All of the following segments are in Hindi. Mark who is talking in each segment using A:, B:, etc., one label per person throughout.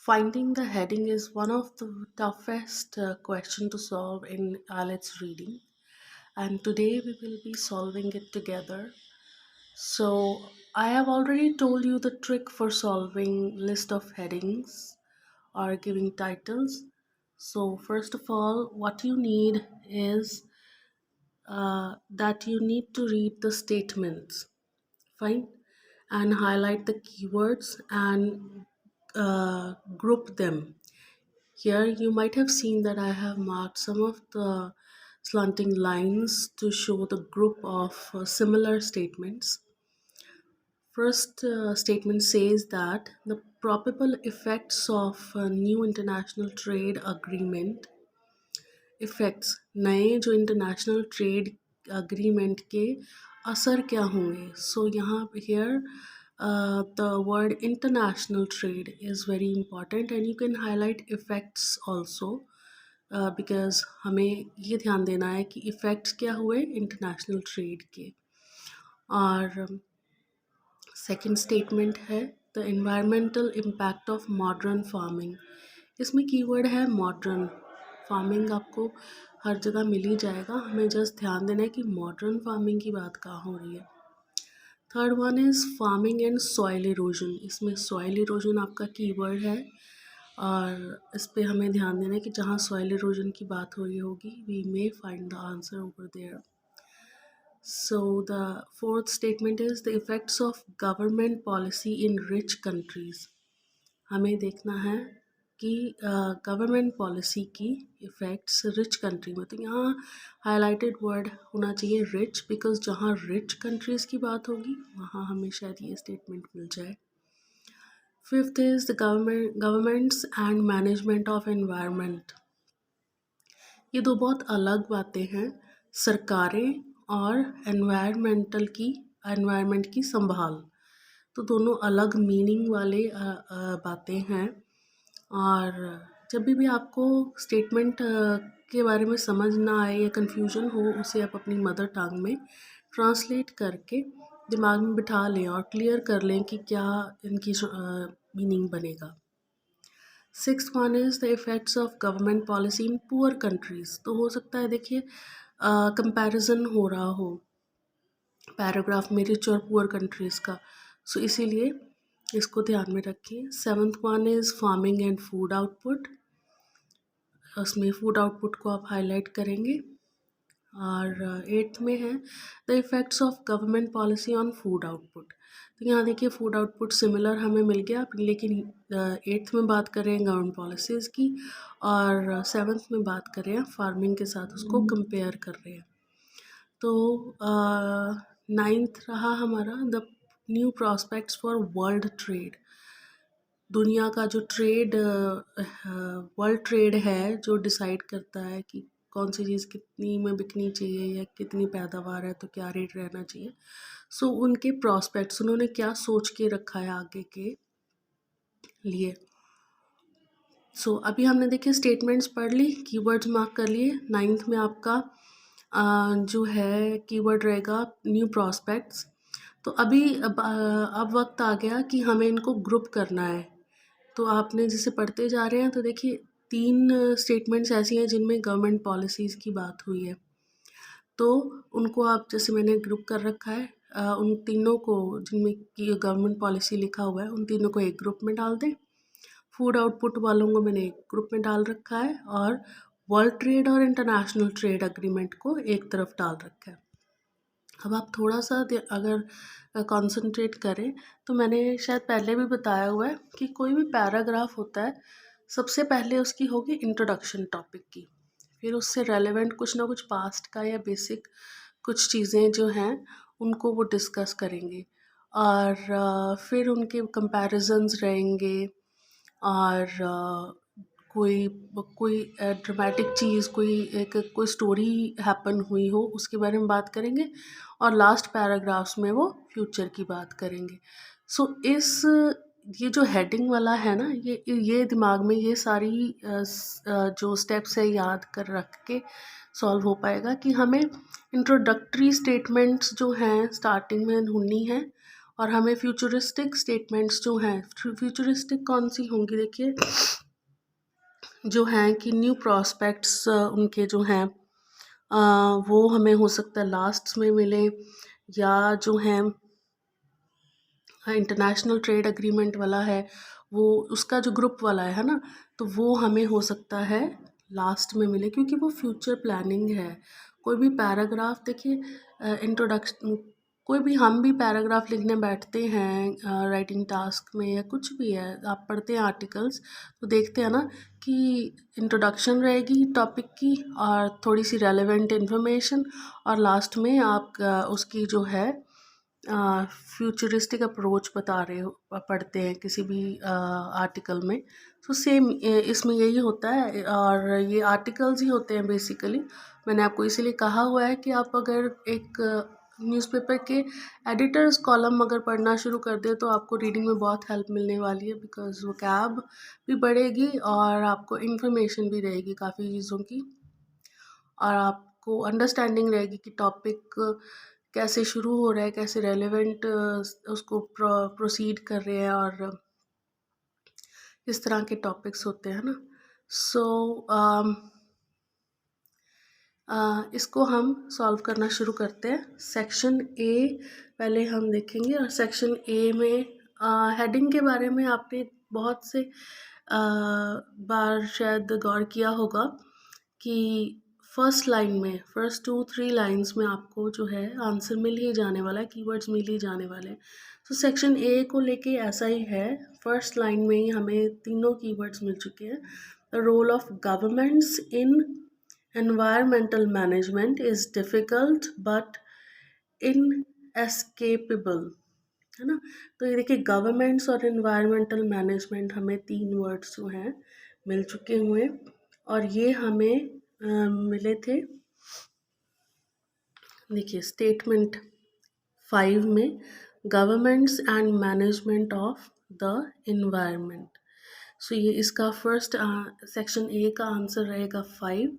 A: Finding the heading is one of the toughest question to solve in IELTS reading, and today we will be solving it together. So I have already told you the trick for solving list of headings or giving titles. So first of all, what you need is that you need to read the statements, fine, and highlight the keywords and group them. Here you might have seen that I have marked some of the slanting lines to show the group of similar statements. First statement says that the probable effects of a new international trade agreement effects नए जो इंटरनेशनल ट्रेड अग्रीमेंट के असर क्या होंगे. सो यहाँ here the word international trade is very important and you can highlight effects also because हमें ये ध्यान देना है कि इफ़ेक्ट्स क्या हुए इंटरनेशनल ट्रेड के. और सेकंड स्टेटमेंट है the environmental impact of modern farming. इसमें कीवर्ड है मॉडर्न. फार्मिंग आपको हर जगह मिल ही जाएगा, हमें जस्ट ध्यान देना है कि मॉडर्न फार्मिंग की बात कहाँ हो रही है. Third one is farming and soil erosion. इसमें सॉइल इरोजन आपका कीवर्ड है और इस पे हमें ध्यान देना है कि जहाँ सॉइल इरोजन की बात हो रही होगी we may find the answer over there. So the fourth statement is the effects of government policy in rich countries. हमें देखना है कि गवर्नमेंट पॉलिसी की इफ़ेक्ट्स रिच कंट्री में. तो यहाँ हाईलाइटेड वर्ड होना चाहिए रिच, बिकॉज जहाँ रिच कंट्रीज़ की बात होगी वहाँ हमें शायद ये स्टेटमेंट मिल जाए. Fifth is the governments and management of environment. ये दो बहुत अलग बातें हैं. सरकारें और एनवायरनमेंट की संभाल, तो दोनों अलग मीनिंग वाले बातें हैं. और जब भी आपको स्टेटमेंट के बारे में समझ ना आए या कन्फ्यूजन हो, उसे आप अपनी मदर टंग में ट्रांसलेट करके दिमाग में बिठा लें और क्लियर कर लें कि क्या इनकी मीनिंग बनेगा. Sixth one is the effects of government policy in poor countries. तो हो सकता है देखिए कंपैरिजन हो रहा हो पैराग्राफ में रिच और पुअर कंट्रीज़ का, सो इसीलिए इसको ध्यान में रखें. Seventh one is farming and food output. उसमें फूड आउटपुट को आप हाईलाइट करेंगे. और एट्थ में है the effects of government policy on food output. तो यहाँ देखिए फूड आउटपुट सिमिलर हमें मिल गया, लेकिन एट्थ में बात कर रहे हैं गवर्नमेंट पॉलिसीज़ की और सेवन्थ में बात कर रहे हैं फार्मिंग के साथ उसको कंपेयर कर रहे हैं. तो नाइन्थ रहा हमारा the new prospects for world trade. दुनिया का जो ट्रेड वर्ल्ड ट्रेड है जो डिसाइड करता है कि कौन सी चीज़ कितनी में बिकनी चाहिए या कितनी पैदावार है तो क्या रेट रहना चाहिए. सो उनके प्रॉस्पेक्ट्स उन्होंने क्या सोच के रखा है आगे के लिए. सो अभी हमने देखिए स्टेटमेंट्स पढ़ ली, कीवर्ड्स मार्क कर लिए. नाइन्थ में आपका जो है कीवर्ड रहेगा न्यू प्रॉस्पेक्ट्स. तो अभी अब वक्त आ गया कि हमें इनको ग्रुप करना है. तो आपने जैसे पढ़ते जा रहे हैं तो देखिए तीन स्टेटमेंट्स ऐसी हैं जिनमें गवर्नमेंट पॉलिसीज़ की बात हुई है, तो उनको आप जैसे मैंने ग्रुप कर रखा है. उन तीनों को जिनमें कि गवर्नमेंट पॉलिसी लिखा हुआ है उन तीनों को एक ग्रुप में डाल दें. फूड आउटपुट वालों को मैंने एक ग्रुप में डाल रखा है और वर्ल्ड ट्रेड और इंटरनेशनल ट्रेड एग्रीमेंट को एक तरफ डाल रखा है. अब आप थोड़ा सा अगर कंसंट्रेट करें तो मैंने शायद पहले भी बताया हुआ है कि कोई भी पैराग्राफ होता है सबसे पहले उसकी होगी इंट्रोडक्शन टॉपिक की, फिर उससे रेलेवेंट कुछ ना कुछ पास्ट का या बेसिक कुछ चीज़ें जो हैं उनको वो डिस्कस करेंगे और फिर उनके कंपैरिजन्स रहेंगे और कोई कोई ड्रामेटिक चीज़ कोई स्टोरी हैपन हुई हो उसके बारे में बात करेंगे और लास्ट पैराग्राफ्स में वो फ्यूचर की बात करेंगे. सो ये जो हेडिंग वाला है ना, ये दिमाग में ये सारी जो स्टेप्स है याद कर रख के सॉल्व हो पाएगा कि हमें इंट्रोडक्टरी स्टेटमेंट्स जो हैं स्टार्टिंग में ढूंढनी है और हमें फ्यूचरिस्टिक स्टेटमेंट्स जो हैं, फ्यूचरिस्टिक कौन सी होंगी, देखिए जो हैं कि न्यू प्रॉस्पेक्ट्स उनके जो हैं वो हमें हो सकता है लास्ट में मिले, या जो हैं इंटरनेशनल ट्रेड एग्रीमेंट वाला है वो उसका जो ग्रुप वाला है ना, तो वो हमें हो सकता है लास्ट में मिले, क्योंकि वो फ्यूचर प्लानिंग है। कोई भी पैराग्राफ देखिए, इंट्रोडक्शन, कोई भी हम भी पैराग्राफ लिखने बैठते हैं राइटिंग टास्क में या कुछ भी है, आप पढ़ते हैं आर्टिकल्स तो देखते हैं ना कि इंट्रोडक्शन रहेगी टॉपिक की और थोड़ी सी रेलेवेंट इन्फॉर्मेशन, और लास्ट में आप उसकी जो है फ्यूचरिस्टिक अप्रोच बता रहे हो, पढ़ते हैं किसी भी आर्टिकल में। तो सेम इसमें यही होता है, और ये आर्टिकल्स ही होते हैं बेसिकली। मैंने आपको इसीलिए कहा हुआ है कि आप अगर एक न्यूज़पेपर के एडिटर्स कॉलम अगर पढ़ना शुरू कर दे तो आपको रीडिंग में बहुत हेल्प मिलने वाली है, बिकॉज वोकैब भी बढ़ेगी और आपको इन्फॉर्मेशन भी रहेगी काफ़ी चीज़ों की, और आपको अंडरस्टैंडिंग रहेगी कि टॉपिक कैसे शुरू हो रहा है, कैसे रेलेवेंट उसको प्रोसीड कर रहे हैं, और इस तरह के टॉपिक्स होते हैं ना। सो इसको हम सॉल्व करना शुरू करते हैं। सेक्शन ए पहले हम देखेंगे, और सेक्शन ए में हेडिंग के बारे में आपने बहुत से बार शायद गौर किया होगा कि फर्स्ट लाइन में, फर्स्ट 2-3 लाइंस में आपको जो है आंसर मिल ही जाने वाला है, कीवर्ड्स मिल ही जाने वाले हैं। तो सेक्शन ए को लेके ऐसा ही है, फर्स्ट लाइन में ही हमें तीनों कीवर्ड्स मिल चुके हैं। The role of governments in environmental management is difficult but inescapable, है ना। तो ये देखिए गवर्नमेंट्स और एनवायरमेंटल मैनेजमेंट हमें 3 वर्ड्स जो हैं मिल चुके हुए, और ये हमें मिले थे, देखिए स्टेटमेंट 5 में, governments and management of the environment. So ये इसका फर्स्ट सेक्शन ए का आंसर रहेगा 5,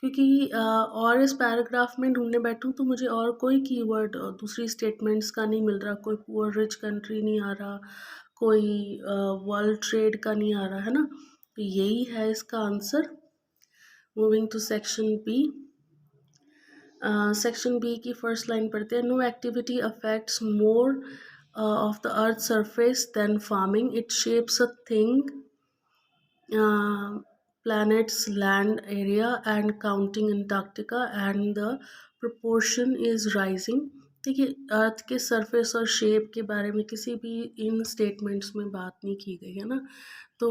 A: क्योंकि और इस पैराग्राफ में ढूंढने बैठूं तो मुझे और कोई कीवर्ड दूसरी स्टेटमेंट्स का नहीं मिल रहा, कोई पुअर रिच कंट्री नहीं आ रहा, कोई वर्ल्ड ट्रेड का नहीं आ रहा, है ना। तो यही है इसका answer. Moving to section B, section B की फर्स्ट लाइन पढ़ते हैं। No activity affects more of the earth surface than farming, it shapes a thing planet's land area and counting Antarctica and the proportion is rising। देखिए अर्थ के सरफेस और शेप के बारे में किसी भी इन स्टेटमेंट्स में बात नहीं की गई है ना, तो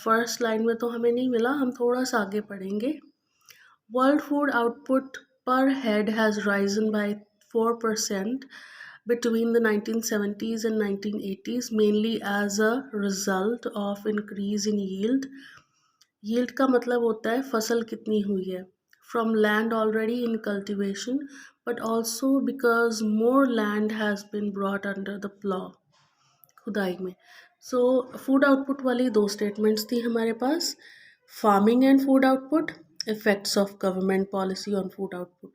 A: फर्स्ट लाइन में तो हमें नहीं मिला, हम थोड़ा सा आगे पढ़ेंगे। वर्ल्ड फूड आउटपुट पर head has Ryzen bye 4% between the 1970s and 1980s, mainly as a result of increase in yield। Yield का मतलब होता है फसल कितनी हुई है, from land already in cultivation, but also because more land has been brought under the plough, खुदाई में। सो फूड आउटपुट वाली 2 स्टेटमेंट्स थी हमारे पास, farming and food output, effects of government policy on food output.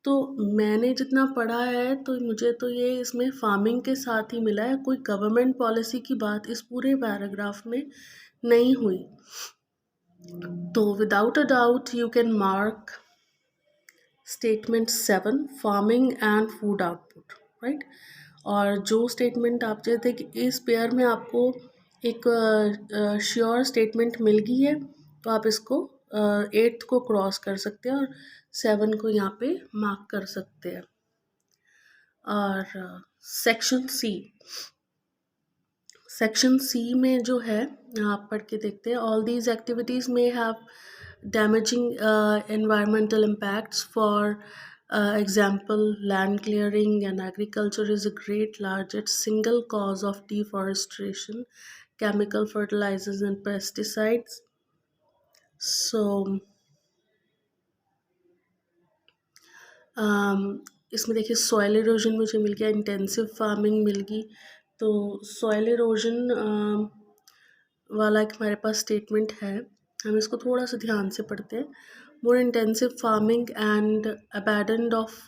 A: तो मैंने जितना पढ़ा है तो मुझे तो ये इसमें फार्मिंग के साथ ही मिला है, कोई गवर्नमेंट पॉलिसी की बात इस पूरे पैराग्राफ में नहीं हुई। तो without a doubt you can mark statement 7 farming and food output, right। और जो स्टेटमेंट आप चाहते कि इस पेयर में आपको एक श्योर स्टेटमेंट मिल गई है, तो आप इसको 8th को क्रॉस कर सकते हैं और 7 को यहाँ पे मार्क कर सकते हैं। और सेक्शन सी में जो है आप पढ़ के देखते हैं। ऑल दीज एक्टिविटीज़ में have damaging environmental impacts, for example land clearing and agriculture is a great largest single cause of deforestation, chemical fertilizers and pesticides। So इसमें देखिए सॉइल इरोजन मुझे मिल गया, इंटेंसिव फार्मिंग मिल गई, तो सॉइल इरोजन वाला एक हमारे पास स्टेटमेंट है, हम इसको थोड़ा सा ध्यान से पढ़ते हैं। More intensive farming and abandon of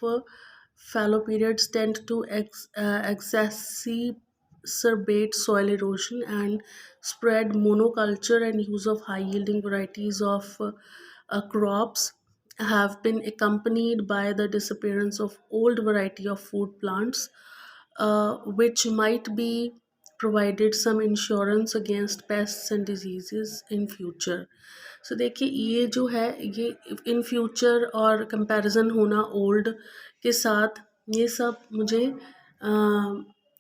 A: fallow periods tend to exacerbate soil erosion, and spread monoculture and use of high yielding varieties of crops have been accompanied by the disappearance of old variety of food plants, which might be provided some insurance against pests and diseases in future. सो देखिए ये जो है ये इन फ्यूचर और कंपैरिजन होना ओल्ड के साथ, ये सब मुझे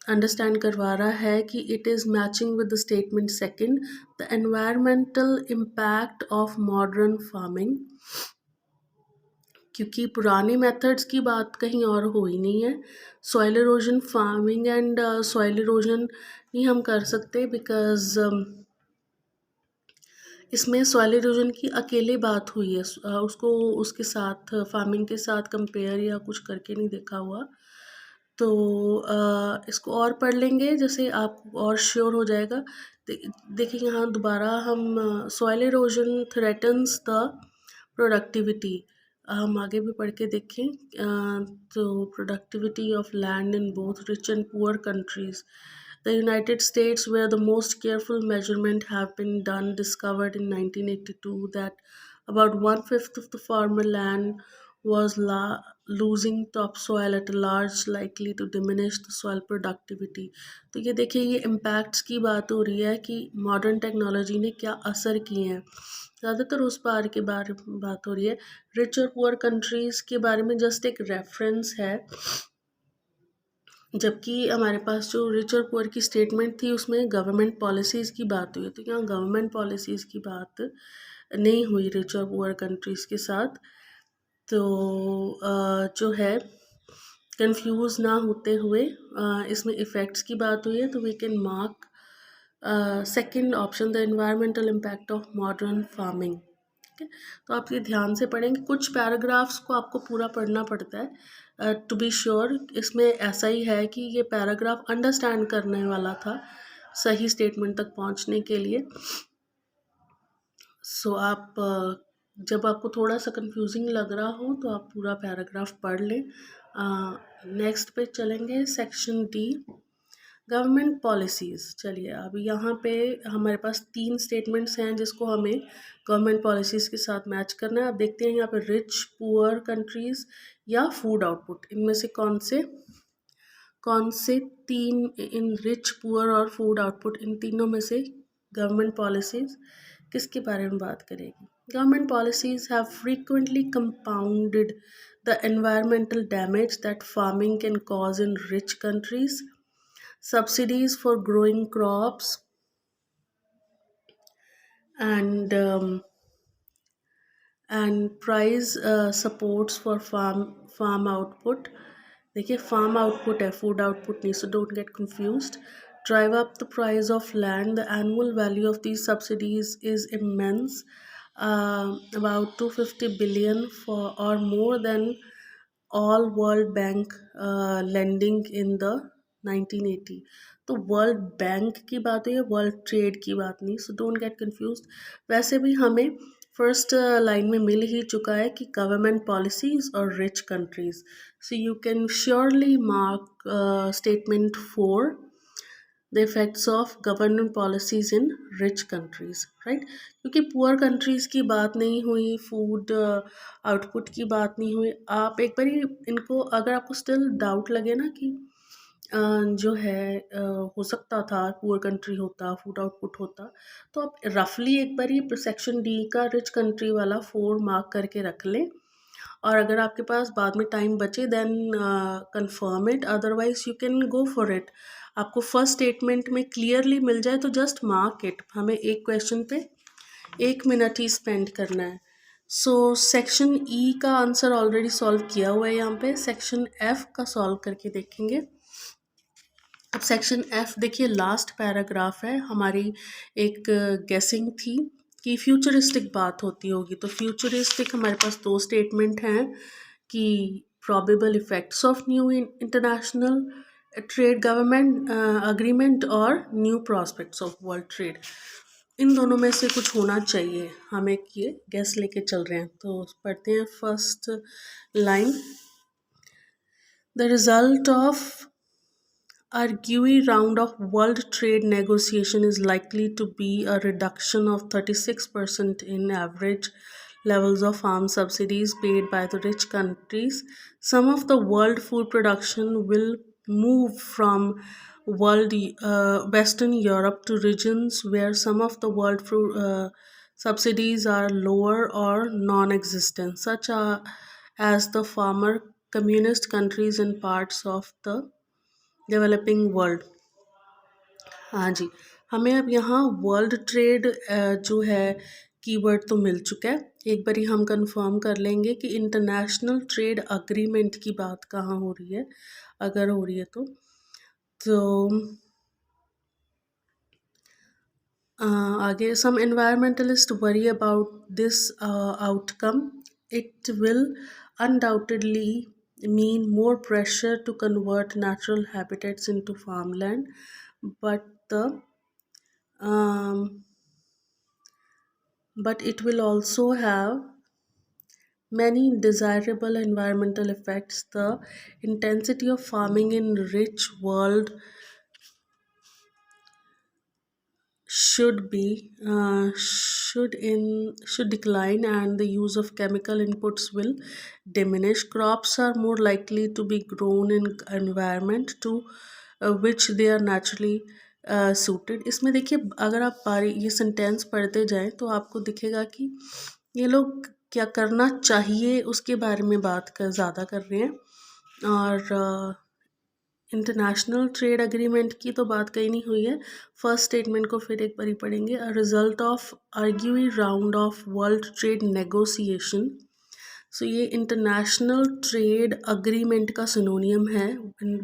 A: अंडरस्टैंड करवा रहा है कि it is matching with the statement second, the environmental impact of modern farming. क्योंकि पुराने मेथड्स की बात कहीं और हो ही नहीं है। Soil erosion farming and soil erosion नहीं हम कर सकते, बिकॉज़ इसमें सॉइल इरोजन की अकेले बात हुई है, उसको उसके साथ फार्मिंग के साथ कंपेयर या कुछ करके नहीं देखा हुआ। तो इसको और पढ़ लेंगे जैसे आप और श्योर हो जाएगा। देखिए यहाँ दोबारा हम soil erosion threatens the productivity, हम आगे भी पढ़ के देखें। तो productivity of land in both rich and poor countries, the United States, where the most careful measurement have been done, discovered in 1982 that about 1/5 of the farmer land was losing topsoil at a large, likely to diminish the soil productivity। तो ये देखिए ये impacts की बात हो रही है कि modern technology ने क्या असर किए हैं। ज़्यादातर उस बार के बारे में बात हो रही है। रिच और पुअर कंट्रीज़ के बारे में जस्ट एक रेफरेंस है, जबकि हमारे पास जो रिच और पुअर की स्टेटमेंट थी उसमें गवर्नमेंट पॉलिसीज़ की बात हुई है। तो यहाँ गवर्नमेंट पॉलिसीज़ की बात नहीं हुई रिच और पुअर कंट्रीज़ के साथ। तो जो है कंफ्यूज ना होते हुए इसमें इफ़ेक्ट्स की बात हुई है, तो we can mark second option, the environmental impact of modern farming. ठीक है, तो आप ये ध्यान से पढ़ेंगे, कुछ पैराग्राफ्स को आपको पूरा पढ़ना पड़ता है टू बी श्योर। इसमें ऐसा ही है कि ये पैराग्राफ अंडरस्टैंड करने वाला था सही स्टेटमेंट तक पहुंचने के लिए। सो आप जब आपको थोड़ा सा कंफ्यूजिंग लग रहा हो तो आप पूरा पैराग्राफ पढ़ लें। नेक्स्ट पे चलेंगे, सेक्शन डी, गवर्नमेंट पॉलिसीज़। चलिए अब यहाँ पे हमारे पास 3 स्टेटमेंट्स हैं जिसको हमें गवर्नमेंट पॉलिसीज़ के साथ मैच करना है। अब देखते हैं यहाँ पे रिच पुअर कंट्रीज़ या फूड आउटपुट, इनमें से कौन से 3, इन रिच पुअर और फूड आउटपुट, इन तीनों में से गवर्नमेंट पॉलिसीज़ किसके बारे में बात करेगी। Government policies have frequently compounded the environmental damage that farming can cause in rich countries. Subsidies for growing crops and price supports for farm output। देखिए फार्म आउटपुट है, फूड आउटपुट नहीं, so don't get confused। Drive up the price of land, the annual value of these subsidies is immense, about 250 billion for or more than all World Bank lending in the 1980। तो वर्ल्ड बैंक की बात हुई है, वर्ल्ड ट्रेड की बात नहीं, सो डोंट गेट कंफ्यूज। वैसे भी हमें फर्स्ट लाइन में मिल ही चुका है कि गवर्नमेंट पॉलिसीज़ और rich countries, so you can surely mark statement 4, the effects of government policies in rich countries, right. क्योंकि पुअर कंट्रीज़ की बात नहीं हुई, फूड आउटपुट की बात नहीं हुई। आप एक बार इनको, अगर आपको स्टिल डाउट लगे ना कि जो है हो सकता था पुअर कंट्री होता, फूड आउटपुट होता, तो आप रफली एक बार ही सेक्शन डी का रिच कंट्री वाला 4 मार्क करके रख लें, और अगर आपके पास बाद में टाइम बचे then confirm it, otherwise you can go for it. आपको फर्स्ट स्टेटमेंट में क्लियरली मिल जाए तो जस्ट मार्क इट। हमें एक क्वेश्चन पे 1 मिनट ही स्पेंड करना है। सो सेक्शन ई का आंसर ऑलरेडी सॉल्व किया हुआ है यहाँ पे, सेक्शन एफ का सॉल्व करके देखेंगे। अब सेक्शन एफ देखिए, लास्ट पैराग्राफ है हमारी। एक गेसिंग थी कि फ्यूचरिस्टिक बात होती होगी, तो फ्यूचरिस्टिक हमारे पास 2 स्टेटमेंट हैं कि probable effects of new international trade government agreement और new prospects of world trade. इन दोनों में से कुछ होना चाहिए, हम एक ये गेस लेके चल रहे हैं। तो पढ़ते हैं first line, The result of arguing round of world trade negotiation is likely to be a reduction of 36% in average levels of farm subsidies paid by the rich countries. Some of the world food production will move from world Western Europe to regions where some of the world fruit subsidies are lower or non-existent, as the former communist countries and parts of the developing world. हाँ जी, हमें अब यहाँ वर्ल्ड ट्रेड जो है कीवर्ड तो मिल चुका है। एक बारी हम कंफर्म कर लेंगे कि इंटरनेशनल ट्रेड अग्रीमेंट की बात कहाँ हो रही है, अगर हो रही है तो आगे some environmentalists worry about this outcome. It will undoubtedly mean more pressure to convert natural habitats into farmland, but the um, but it will also have many desirable environmental effects. The intensity of farming in rich world should decline, and the use of chemical inputs will diminish. Crops are more likely to be grown in environment to which they are naturally suited. इसमें देखिए, अगर आप ये सेंटेंस पढ़ते जाएं तो आपको दिखेगा कि ये लोग क्या करना चाहिए उसके बारे में बात ज़्यादा कर रहे हैं, और इंटरनेशनल ट्रेड अग्रीमेंट की तो बात कहीं नहीं हुई है। फर्स्ट स्टेटमेंट को फिर एक बारी पढ़ेंगे। A result of arguing round of world trade negotiation. So ये इंटरनेशनल ट्रेड अग्रीमेंट का सिनोनियम है।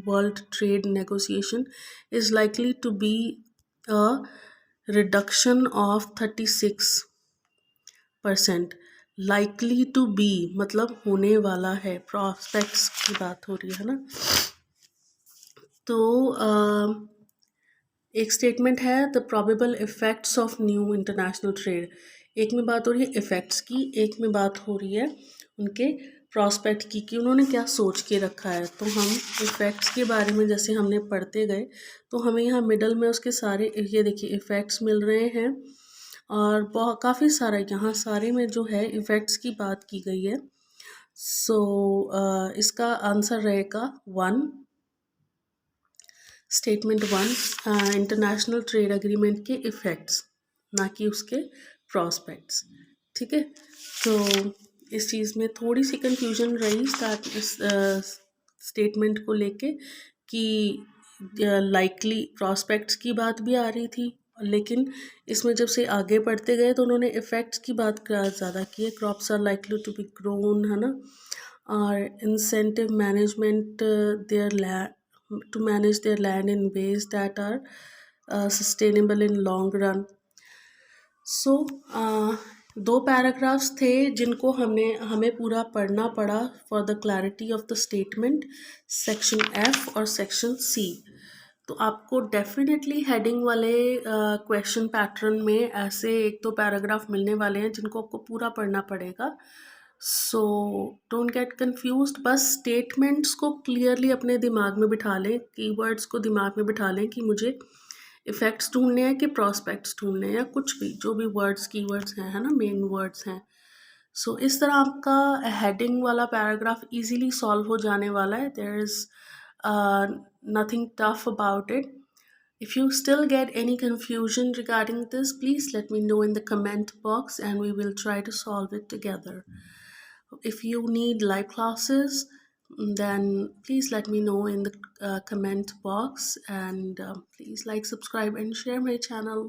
A: World trade negotiation is likely to be a reduction of 36%। Likely to be मतलब होने वाला है, प्रॉस्पेक्ट्स की बात हो रही है ना। तो एक स्टेटमेंट है the probable effects of new international trade. एक में बात हो रही है इफ़ेक्ट्स की, एक में बात हो रही है उनके प्रॉस्पेक्ट की कि उन्होंने क्या सोच के रखा है। तो हम इफ़ेक्ट्स के बारे में जैसे हमने पढ़ते गए तो हमें यहाँ मिडल में उसके सारे ये देखिए इफ़ेक्ट्स मिल रहे हैं, और बहुत काफ़ी सारा यहाँ सारे में जो है इफ़ेक्ट्स की बात की गई है। सो इसका आंसर रहेगा 1, स्टेटमेंट 1, इंटरनेशनल ट्रेड एग्रीमेंट के इफ़ेक्ट्स, ना कि उसके प्रॉस्पेक्ट्स। ठीक है, तो इस चीज़ में थोड़ी सी कंफ्यूजन रही स्टार्ट इस स्टेटमेंट को लेके कि लाइकली प्रॉस्पेक्ट्स की बात भी आ रही थी, लेकिन इसमें जब से आगे बढ़ते गए तो उन्होंने इफ़ेक्ट्स की बात ज़्यादा की है। Crops are likely to be grown, है ना, और incentive management their land to manage their land in ways that are sustainable in long run. So दो पैराग्राफ्स थे जिनको हमें पूरा पढ़ना पड़ा for the clarity of the statement, section F और सेक्शन सी। तो आपको डेफिनेटली हेडिंग वाले क्वेश्चन पैटर्न में ऐसे एक दो पैराग्राफ मिलने वाले हैं जिनको आपको पूरा पढ़ना पड़ेगा। सो डोंट गेट कन्फ्यूज्ड, बस स्टेटमेंट्स को क्लियरली अपने दिमाग में बिठा लें, कीवर्ड्स को दिमाग में बिठा लें कि मुझे इफ़ेक्ट्स ढूंढने हैं कि प्रॉस्पेक्ट्स ढूंढने हैं, या कुछ भी जो भी वर्ड्स कीवर्ड्स हैं, है ना, मेन वर्ड्स हैं। सो इस तरह आपका हेडिंग वाला पैराग्राफ इजीली सॉल्व हो जाने वाला है। There is nothing tough about it. If you still get any confusion regarding this, please let me know in the comment box and we will try to solve it together. If you need live classes, then please let me know in the comment box, and please like, subscribe and share my channel.